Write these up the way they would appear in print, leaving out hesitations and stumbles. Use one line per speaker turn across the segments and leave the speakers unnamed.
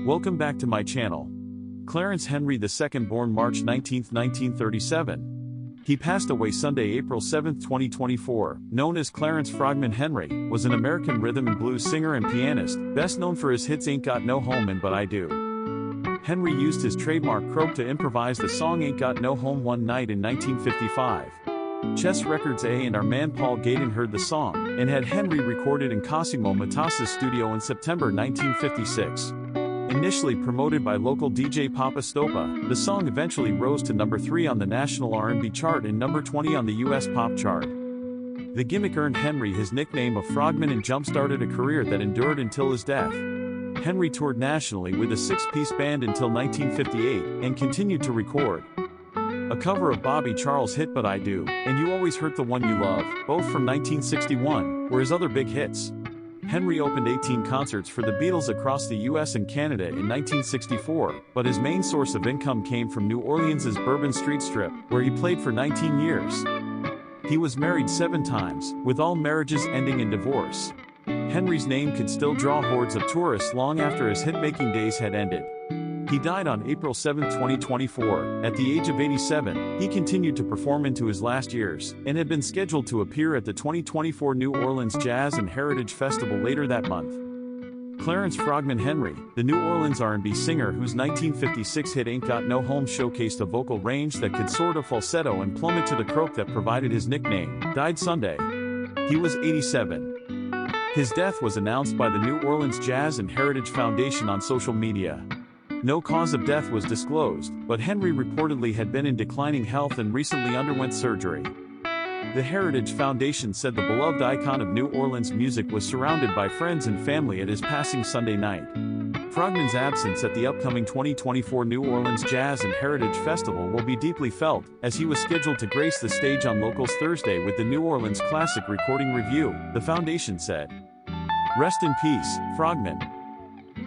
Welcome back to my channel. Clarence Henry II, born March 19, 1937. He passed away Sunday, April 7, 2024, known as Clarence Frogman Henry, was an American rhythm and blues singer and pianist, best known for his hits Ain't Got No Home and But I Do. Henry used his trademark croak to improvise the song Ain't Got No Home one night in 1955. Chess Records and our man Paul Gaydon heard the song, and had Henry recorded in Cosimo Matassa's studio in September 1956. Initially promoted by local DJ Papa Stopa, the song eventually rose to number 3 on the national R&B chart and number 20 on the US pop chart. The gimmick earned Henry his nickname of Frogman and jump-started a career that endured until his death. Henry toured nationally with a 6-piece band until 1958, and continued to record a cover of Bobby Charles' hit But I Do, and You Always Hurt the One You Love, both from 1961, were his other big hits. Henry opened 18 concerts for the Beatles across the US and Canada in 1964, but his main source of income came from New Orleans' Bourbon Street Strip, where he played for 19 years. He was married 7 times, with all marriages ending in divorce. Henry's name could still draw hordes of tourists long after his hit-making days had ended. He died on April 7, 2024, at the age of 87. He continued to perform into his last years, and had been scheduled to appear at the 2024 New Orleans Jazz and Heritage Festival later that month. Clarence Frogman Henry, the New Orleans R&B singer whose 1956 hit Ain't Got No Home showcased a vocal range that could soar to falsetto and plummet to the croak that provided his nickname, died Sunday. He was 87. His death was announced by the New Orleans Jazz and Heritage Foundation on social media. No cause of death was disclosed, but Henry reportedly had been in declining health and recently underwent surgery. The Heritage Foundation said the beloved icon of New Orleans music was surrounded by friends and family at his passing Sunday night. Frogman's absence at the upcoming 2024 New Orleans Jazz and Heritage Festival will be deeply felt, as he was scheduled to grace the stage on Locals Thursday with the New Orleans Classic Recording Review, the foundation said. Rest in peace, Frogman.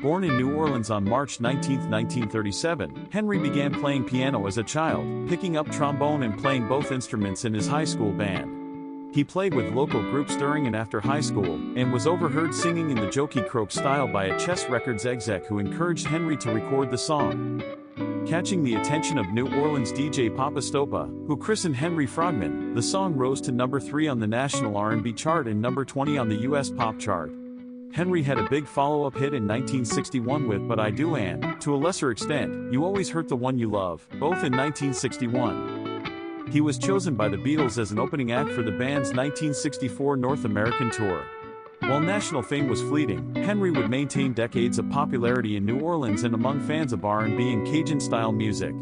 Born in New Orleans on March 19, 1937, Henry began playing piano as a child, picking up trombone and playing both instruments in his high school band. He played with local groups during and after high school, and was overheard singing in the jokey croak style by a Chess Records exec who encouraged Henry to record the song. Catching the attention of New Orleans DJ Papa Stopa, who christened Henry Frogman, the song rose to number 3 on the national R&B chart and number 20 on the US pop chart. Henry had a big follow-up hit in 1961 with But I Do and, to a lesser extent, You Always Hurt the One You Love, both in 1961. He was chosen by the Beatles as an opening act for the band's 1964 North American tour. While national fame was fleeting, Henry would maintain decades of popularity in New Orleans and among fans of R&B and Cajun-style music.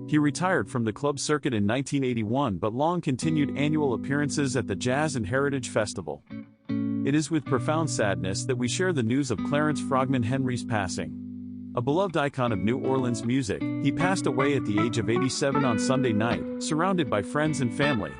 He retired from the club circuit in 1981 but long continued annual appearances at the Jazz and Heritage Festival. It is with profound sadness that we share the news of Clarence Frogman Henry's passing. A beloved icon of New Orleans music, he passed away at the age of 87 on Sunday night, surrounded by friends and family.